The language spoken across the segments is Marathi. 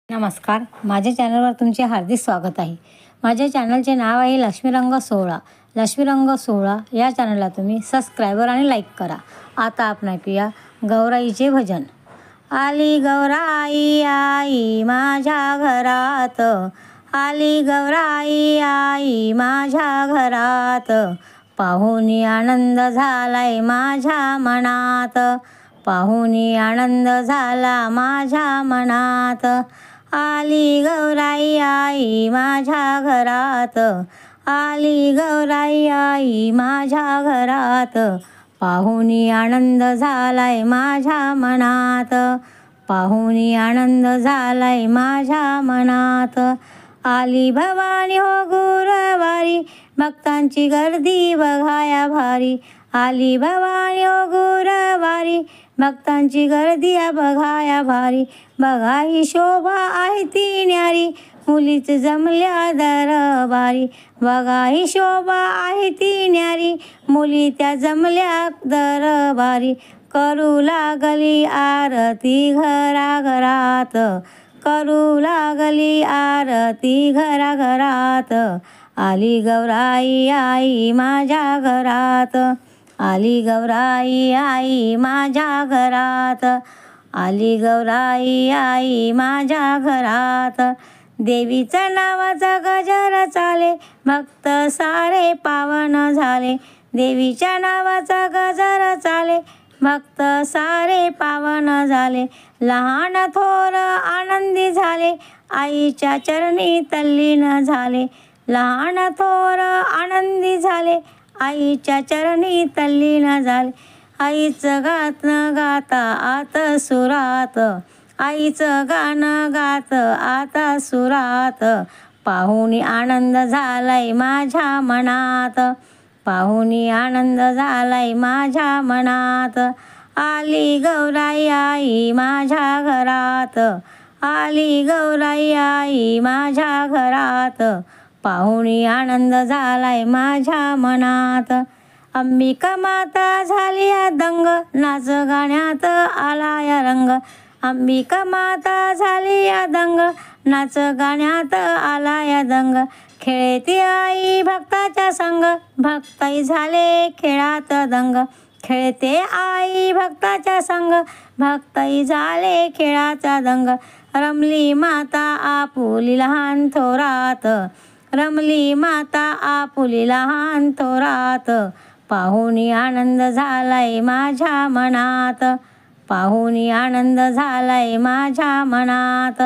नमस्कार, माझ्या चॅनलवर तुमचे हार्दिक स्वागत आहे. माझ्या चॅनलचे नाव आहे लक्ष्मीरंग सोहळा. लक्ष्मीरंग सोहळा या चॅनलला तुम्ही सबस्क्रायबर आणि लाईक करा. आता आपण ऐकूया गौराईचे भजन. आली गौराई आई माझ्या घरात, आली गौराई आई माझ्या घरात, पाहुणी आनंद झालाय माझ्या मनात, पाहुणी आनंद झाला माझ्या मनात. आली गौराई आई माझ्या घरात, आली गौराई आई माझ्या घरात, पाहुणी आनंद झालाय माझ्या मनात, पाहुणी आनंद झालाय माझ्या मनात. आली भवानी हो गुरुवारी, भक्तांची गर्दी बघाया भारी, आली भवानी हो गुरुवारी, भक्तांची गर्दी बघाया भारी. बघा ही शोभा आहे ती न्यारी, मुलीच जमल्या दरबारी, बघा ही शोभा आहे ती न्यारी, मुली त्या जमल्या दरबारी. करू लागली आरती घराघरात, करू लागली आरती घराघरात, आली गौराई आई माझ्या घरात, आली गौराई आई माझ्या घरात, आली गौराई आई माझ्या घरात. देवीच्या नावाचा गजर चाले, भक्त सारे पावन झाले, देवीच्या नावाचा गजर चाले, भक्त सारे पावन झाले. लहान थोर आनंदी झाले, आईच्या चरणी तल्लीन झाले, लहान थोर आनंदी झाले, आईच्या चरणी तल्लीन झाले. आईचं गाणं गाता आत सुरात, आईचं गाणं गात आता सुरात, पाहुणी आनंद झालाय माझ्या मनात, पाहुणी आनंद झालाय माझ्या मनात. आली गौराई आई माझ्या घरात, आली गौराई आई माझ्या घरात, पाहुणी आनंद झालाय माझ्या मनात. अंबिका माता झाली दंग, नाच गाण्यात आला या रंग, अंबिका माता झाली दंग, नाच गाण्यात आला या दंग. खेळती आई भक्ताच्या संग, भक्तही झाले खेळात दंग, खेळते आई भक्ताच्या संग, भक्तही झाले खेळाचा दंग. रमली माता आपुली लहान थोरात, रमली माता आपुली लहान थोरात, पाहुणी आनंद झालाय माझ्या मनात, पाहुणी आनंद झालाय माझ्या मनात.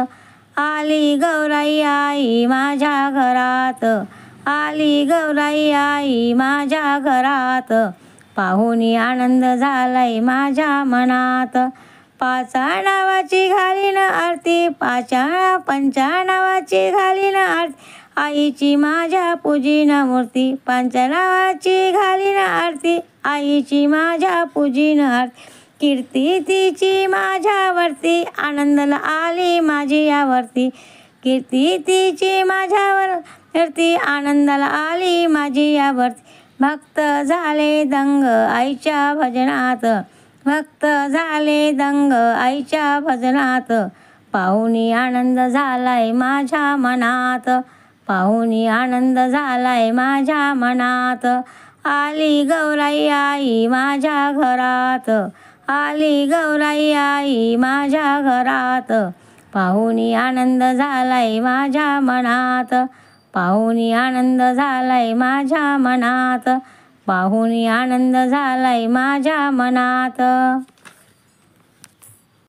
आली गौराई आई माझ्या घरात, आली गौराई आई माझ्या घरात, पाहुणी आनंद झालाय माझ्या मनात. पाचा नावाची घालीन आरती, पाचा पंचा नावाची घालीन आरती, आईची माझ्या पूजिन मूर्ती, पंचा नावाची घालीन आरती, आईची माझ्या पूजिन आरती. कीर्ती तिची माझ्यावरती, आनंदाला आली माझी यावरती, कीर्ती तिची माझ्यावरती, आनंदाला आली माझी यावरती. भक्त झाले दंग आईच्या भजनात, भक्त झाले दंग आईच्या भजनात, पाहुणी आनंद झालाय माझ्या मनात, पाहुणी आनंद झालाय माझ्या मनात. आली गौराई आई माझ्या घरात, आली गौराई आई माझ्या घरात, पाहुणी आनंद झालाय माझ्या मनात, पाहुणी आनंद झालाय माझ्या मनात, पाहुणी आनंद झालाय माझ्या मनात.